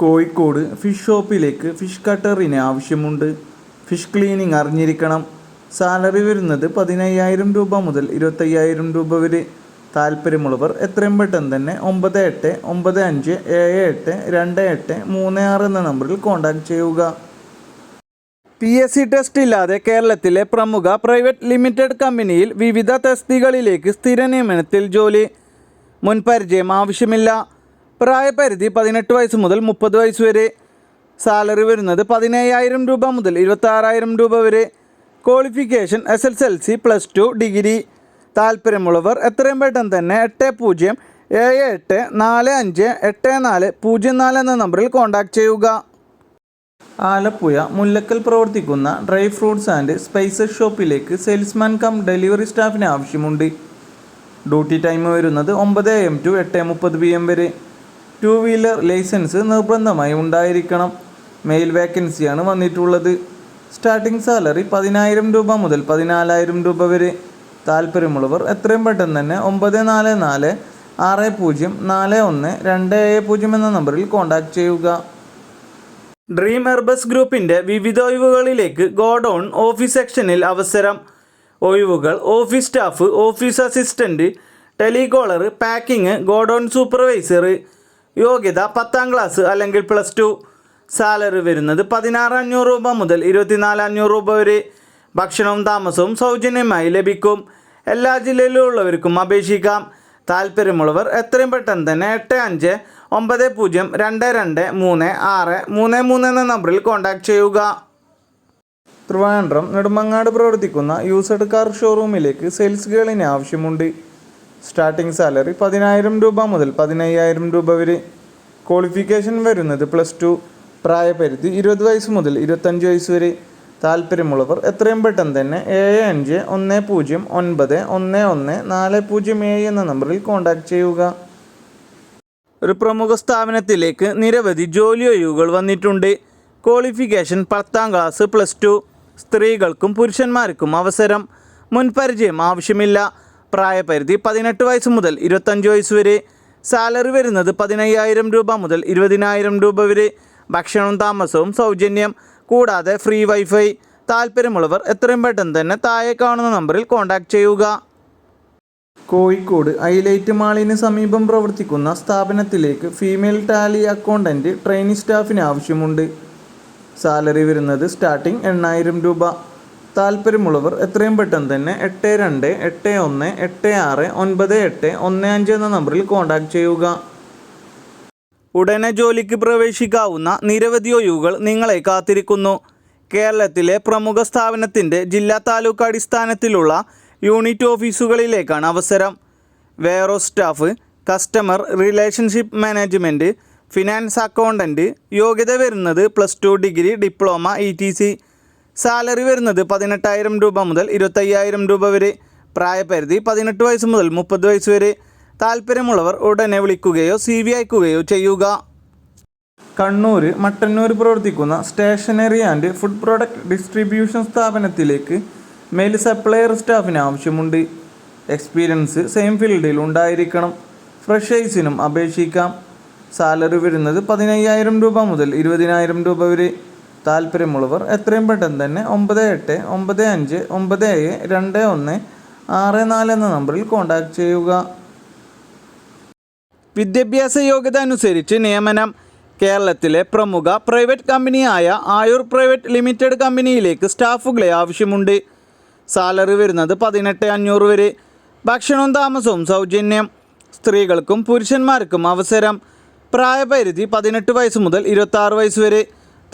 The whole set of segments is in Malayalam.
കോഴിക്കോട് ഫിഷ് ഷോപ്പിലേക്ക് ഫിഷ് കട്ടറിന് ആവശ്യമുണ്ട്. ഫിഷ് ക്ലീനിങ് അറിഞ്ഞിരിക്കണം. സാലറി വരുന്നത് 15,000 രൂപ മുതൽ 25,000 രൂപ വരെ. താല്പര്യമുള്ളവർ എത്രയും പെട്ടെന്ന് തന്നെ 9895782836 എന്ന നമ്പറിൽ കോൺടാക്ട് ചെയ്യുക. PSC ടെസ്റ്റ് ഇല്ലാതെ കേരളത്തിലെ പ്രമുഖ പ്രൈവറ്റ് ലിമിറ്റഡ് കമ്പനിയിൽ വിവിധ തസ്തികകളിലേക്ക് സ്ഥിര നിയമനത്തിൽ ജോലി. മുൻപരിചയം ആവശ്യമില്ല. പ്രായപരിധി 18 വയസ്സ് മുതൽ 30 വയസ്സ് വരെ. സാലറി വരുന്നത് 17,000 രൂപ മുതൽ 26,000 രൂപ വരെ. Qualification SSLC +2 degree. താല്പര്യമുള്ളവർ എത്രയും പെട്ടെന്ന് തന്നെ 8078458404 എന്ന നമ്പറിൽ കോൺടാക്ട് ചെയ്യുക. ആലപ്പുഴ മുല്ലക്കൽ പ്രവർത്തിക്കുന്ന ഡ്രൈ ഫ്രൂട്ട്സ് ആൻഡ് സ്പൈസസ് ഷോപ്പിലേക്ക് സെയിൽസ്മാൻ കം ഡെലിവറി സ്റ്റാഫിന് ആവശ്യമുണ്ട്. ഡ്യൂട്ടി ടൈം വരുന്നത് 9 AM to 8:30 PM വരെ. 2 വീലർ ലൈസൻസ് നിർബന്ധമായി ഉണ്ടായിരിക്കണം. മെയിൽ വേക്കൻസിയാണ് വന്നിട്ടുള്ളത്. സ്റ്റാർട്ടിംഗ് സാലറി 10,000 രൂപ മുതൽ 14,000 രൂപ വരെ. താല്പര്യമുള്ളവർ എത്രയും പെട്ടെന്ന് തന്നെ 9460401270 എന്ന നമ്പറിൽ കോൺടാക്ട് ചെയ്യുക. ഡ്രീം എർബസ് ഗ്രൂപ്പിൻ്റെ വിവിധ ഒഴിവുകളിലേക്ക് ഗോഡൗൺ ഓഫീസ് സെക്ഷനിൽ അവസരം. ഒഴിവുകൾ: office staff, office assistant, telecaller, packing, godown supervisor. യോഗ്യത 10ാം ക്ലാസ് അല്ലെങ്കിൽ +2. സാലറി വരുന്നത് 16,500 രൂപ മുതൽ 24,500 രൂപ വരെ. ഭക്ഷണവും താമസവും സൗജന്യമായി ലഭിക്കും. എല്ലാ ജില്ലയിലുള്ളവർക്കും അപേക്ഷിക്കാം. താല്പര്യമുള്ളവർ എത്രയും പെട്ടെന്ന് തന്നെ 8590223633 എന്ന നമ്പറിൽ കോൺടാക്ട് ചെയ്യുക. ട്രിവാൻഡ്രം നെടുമങ്ങാട് പ്രവർത്തിക്കുന്ന യൂസ്ഡ് കാർ ഷോറൂമിലേക്ക് സെയിൽസ് ഗേളിന് ആവശ്യമുണ്ട്. സ്റ്റാർട്ടിംഗ് സാലറി 10,000 രൂപ മുതൽ 15,000 രൂപ വരെ. ക്വാളിഫിക്കേഷൻ വരുന്നത് +2. പ്രായപരിധി 20 വയസ്സ് മുതൽ 25 വയസ്സ് വരെ. താല്പര്യമുള്ളവർ എത്രയും പെട്ടെന്ന് തന്നെ 7510911140 എന്ന നമ്പറിൽ കോൺടാക്ട് ചെയ്യുക. ഒരു പ്രമുഖ സ്ഥാപനത്തിലേക്ക് നിരവധി ജോലി ഒഴിവുകൾ വന്നിട്ടുണ്ട്. Qualification 10ാം class +2. സ്ത്രീകൾക്കും പുരുഷന്മാർക്കും അവസരം. മുൻപരിചയം ആവശ്യമില്ല. പ്രായപരിധി 18 വയസ്സ് മുതൽ 25 വയസ്സ് വരെ. സാലറി വരുന്നത് 15,000 രൂപ മുതൽ 20,000 രൂപ വരെ. ഭക്ഷണവും താമസവും സൗജന്യം, കൂടാതെ ഫ്രീ വൈഫൈ. താല്പര്യമുള്ളവർ എത്രയും പെട്ടെന്ന് തന്നെ താഴെ കാണുന്ന നമ്പറിൽ കോൺടാക്ട് ചെയ്യുക. കോഴിക്കോട് ഹൈലൈറ്റ് മാളിന് സമീപം പ്രവർത്തിക്കുന്ന സ്ഥാപനത്തിലേക്ക് ഫീമെയിൽ ടാലി അക്കൗണ്ടൻറ്റ് ട്രെയിനി സ്റ്റാഫിന് ആവശ്യമുണ്ട്. സാലറി വരുന്നത് സ്റ്റാർട്ടിംഗ് 8,000 രൂപ. താല്പര്യമുള്ളവർ എത്രയും പെട്ടെന്ന് തന്നെ 8281869815 എന്ന നമ്പറിൽ കോൺടാക്ട് ചെയ്യുക. ഉടനെ ജോലിക്ക് പ്രവേശിക്കാവുന്ന നിരവധി ഒഴിവുകൾ നിങ്ങളെ കാത്തിരിക്കുന്നു. കേരളത്തിലെ പ്രമുഖ സ്ഥാപനത്തിൻ്റെ ജില്ലാ താലൂക്ക് അടിസ്ഥാനത്തിലുള്ള യൂണിറ്റ് ഓഫീസുകളിലേക്കാണ് അവസരം. Warehouse staff, customer relationship management, finance accountant. യോഗ്യത വരുന്നത് +2 ഡിഗ്രി, ഡിപ്ലോമ, ETC. സാലറി വരുന്നത് 18,000 രൂപ മുതൽ 25,000 രൂപ വരെ. പ്രായപരിധി 18 വയസ്സ് മുതൽ 30 വയസ്സ് വരെ. താല്പര്യമുള്ളവർ ഉടനെ വിളിക്കുകയോ CV അയക്കുകയോ ചെയ്യുക. കണ്ണൂർ മട്ടന്നൂർ പ്രവർത്തിക്കുന്ന stationery and food product distribution സ്ഥാപനത്തിലേക്ക് മെയിൽ സപ്ലയർ സ്റ്റാഫിന് ആവശ്യമുണ്ട്. എക്സ്പീരിയൻസ് സെയിം ഫീൽഡിൽ ഉണ്ടായിരിക്കണം. ഫ്രഷേഴ്സിനും അപേക്ഷിക്കാം. സാലറി വരുന്നത് 15,000 രൂപ മുതൽ 20,000 രൂപ വരെ. താല്പര്യമുള്ളവർ എത്രയും പെട്ടെന്ന് തന്നെ 9895972164 എന്ന നമ്പറിൽ കോൺടാക്ട് ചെയ്യുക. വിദ്യാഭ്യാസ യോഗ്യത അനുസരിച്ച് നിയമനം. കേരളത്തിലെ പ്രമുഖ പ്രൈവറ്റ് കമ്പനിയായ ആയുർ പ്രൈവറ്റ് ലിമിറ്റഡ് കമ്പനിയിലേക്ക് സ്റ്റാഫുകളെ ആവശ്യമുണ്ട്. സാലറി വരുന്നത് 18,500 വരെ. ഭക്ഷണവും താമസവും സൗജന്യം. സ്ത്രീകൾക്കും പുരുഷന്മാർക്കും അവസരം. പ്രായപരിധി 18 വയസ്സ് മുതൽ 26 വയസ്സ് വരെ.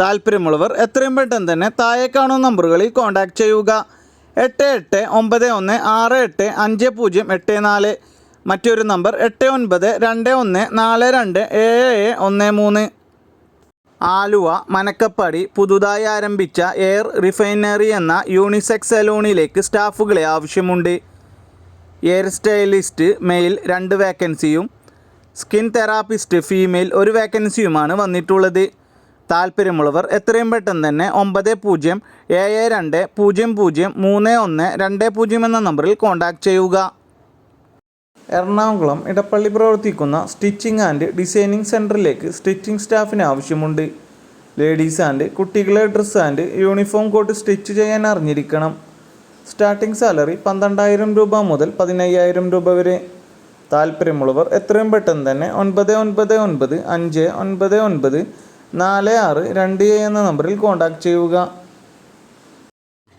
താല്പര്യമുള്ളവർ എത്രയും പെട്ടെന്ന് തന്നെ താഴെ കാണുന്ന നമ്പറുകളിൽ കോൺടാക്ട് ചെയ്യുക. 8895685084. മറ്റൊരു നമ്പർ 8921427713. ആലുവ മനക്കപ്പാടി പുതുതായി ആരംഭിച്ച എയർ റിഫൈനറി എന്ന യൂണിസെക്സ് സലൂണിലേക്ക് സ്റ്റാഫുകളെ ആവശ്യമുണ്ട്. എയർ സ്റ്റൈലിസ്റ്റ് മെയിൽ 2 വേക്കൻസിയും സ്കിൻ തെറാപ്പിസ്റ്റ് ഫീമെയിൽ 1 വേക്കൻസിയുമാണ് വന്നിട്ടുള്ളത്. താല്പര്യമുള്ളവർ എത്രയും പെട്ടെന്ന് തന്നെ 9072003120 എന്ന നമ്പറിൽ കോൺടാക്ട് ചെയ്യുക. എറണാകുളം ഇടപ്പള്ളി പ്രവർത്തിക്കുന്ന സ്റ്റിച്ചിങ് ആൻഡ് ഡിസൈനിങ് സെൻറ്ററിലേക്ക് സ്റ്റിച്ചിങ് സ്റ്റാഫിന് ആവശ്യമുണ്ട്. ലേഡീസ് ആൻഡ് കുട്ടികളെ dress and uniform coat stitch ചെയ്യാൻ അറിഞ്ഞിരിക്കണം. സ്റ്റാർട്ടിംഗ് സാലറി 12,000 രൂപ മുതൽ 15,000 രൂപ വരെ. താല്പര്യമുള്ളവർ എത്രയും പെട്ടെന്ന് തന്നെ 9995994627 എന്ന നമ്പറിൽ കോൺടാക്റ്റ് ചെയ്യുക.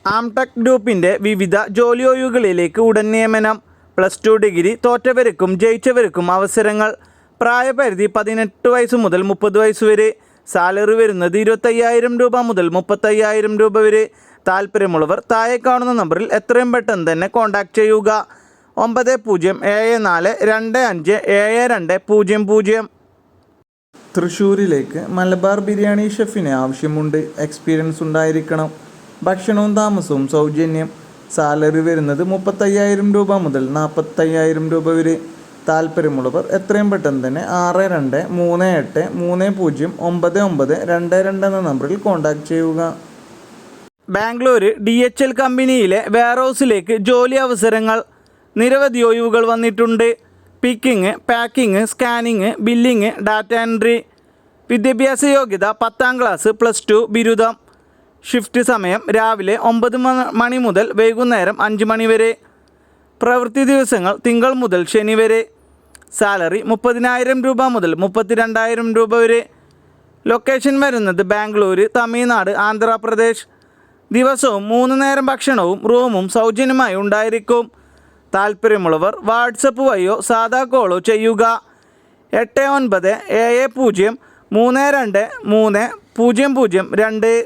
ആംടെക് ഗ്രൂപ്പിൻ്റെ വിവിധ ജോലി ഒഴിവുകളിലേക്ക് ഉടൻ നിയമനം. +2 ഡിഗ്രി തോറ്റവർക്കും ജയിച്ചവർക്കും അവസരങ്ങൾ. പ്രായപരിധി 18 വയസ്സ് മുതൽ 30 വയസ്സ് വരെ. സാലറി വരുന്നത് 25,000 രൂപ മുതൽ 35,000 രൂപ വരെ. താല്പര്യമുള്ളവർ താഴെ കാണുന്ന നമ്പറിൽ എത്രയും പെട്ടെന്ന് തന്നെ കോൺടാക്റ്റ് ചെയ്യുക. 9074257200. തൃശ്ശൂരിലേക്ക് മലബാർ ബിരിയാണി ഷെഫിന് ആവശ്യമുണ്ട്. എക്സ്പീരിയൻസ് ഉണ്ടായിരിക്കണം. ഭക്ഷണവും താമസവും സൗജന്യം. സാലറി വരുന്നത് 35,000 രൂപ മുതൽ 45,000 രൂപ വരെ. താല്പര്യമുള്ളവർ എത്രയും പെട്ടെന്ന് തന്നെ 6238309922 എന്ന നമ്പറിൽ കോൺടാക്റ്റ് ചെയ്യുക. ബാംഗ്ലൂർ DHL കമ്പനിയിലെ വെയർഹൗസിലേക്ക് ജോലി അവസരങ്ങൾ. നിരവധി ഒഴിവുകൾ വന്നിട്ടുണ്ട്. Picking, packing, scanning, billing, data entry. വിദ്യാഭ്യാസ യോഗ്യത 10ാം ക്ലാസ്, +2 ബിരുദം. ഷിഫ്റ്റ് സമയം രാവിലെ 9 മണി മുതൽ വൈകുന്നേരം 5 മണി വരെ. പ്രവൃത്തി ദിവസങ്ങൾ തിങ്കൾ മുതൽ ശനി വരെ. സാലറി 30,000 രൂപ മുതൽ 32,000 രൂപ വരെ. ലൊക്കേഷൻ വരുന്നത് ബാംഗ്ലൂർ, തമിഴ്നാട്, ആന്ധ്രാപ്രദേശ്. ദിവസവും 3 നേരം ഭക്ഷണവും റൂമും സൗജന്യമായി ഉണ്ടായിരിക്കും. താല്പര്യമുള്ളവർ വാട്സപ്പ് വഴിയോ സാധാ കോളോ ചെയ്യുക. 8970323002.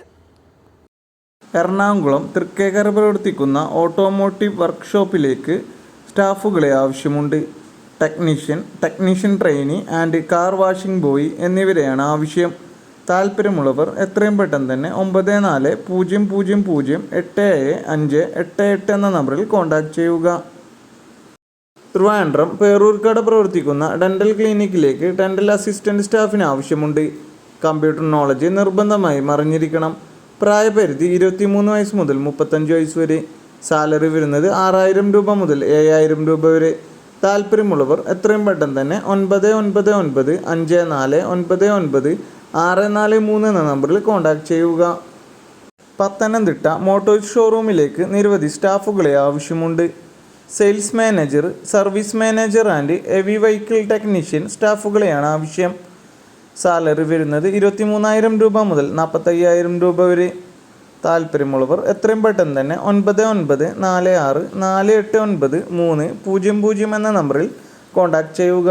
എറണാകുളം തൃക്കേക്കര പ്രവർത്തിക്കുന്ന ഓട്ടോമോട്ടീവ് വർക്ക്ഷോപ്പിലേക്ക് സ്റ്റാഫുകളെ ആവശ്യമുണ്ട്. Technician trainee and car washing boy എന്നിവരെയാണ് ആവശ്യം. താല്പര്യമുള്ളവർ എത്രയും പെട്ടെന്ന് തന്നെ 9400087588 എന്ന നമ്പറിൽ കോൺടാക്റ്റ് ചെയ്യുക. ട്രിവാൻഡ്രം പേരൂർക്കട പ്രവർത്തിക്കുന്ന ഡെൻ്റൽ ക്ലിനിക്കിലേക്ക് ഡെൻ്റൽ അസിസ്റ്റൻറ്റ് സ്റ്റാഫിന് ആവശ്യമുണ്ട്. കമ്പ്യൂട്ടർ നോളജ് നിർബന്ധമായും അറിഞ്ഞിരിക്കണം. പ്രായപരിധി 23 വയസ്സ് മുതൽ 35 വയസ്സ് വരെ. സാലറി വരുന്നത് 6,000 രൂപ മുതൽ 7,000 രൂപ വരെ. താല്പര്യമുള്ളവർ എത്രയും പെട്ടെന്ന് തന്നെ 9995499643 എന്ന നമ്പറിൽ കോൺടാക്റ്റ് ചെയ്യുക. പത്തനംതിട്ട മോട്ടോർ ഷോറൂമിലേക്ക് നിരവധി സ്റ്റാഫുകളെ ആവശ്യമുണ്ട്. Sales manager, service manager and heavy vehicle technician സ്റ്റാഫുകളെയാണ് ആവശ്യം. സാലറി വരുന്നത് 23,000 രൂപ മുതൽ 45,000 രൂപ വരെ. താല്പര്യമുള്ളവർ എത്രയും പെട്ടെന്ന് തന്നെ 9946489300 എന്ന നമ്പറിൽ കോൺടാക്റ്റ് ചെയ്യുക.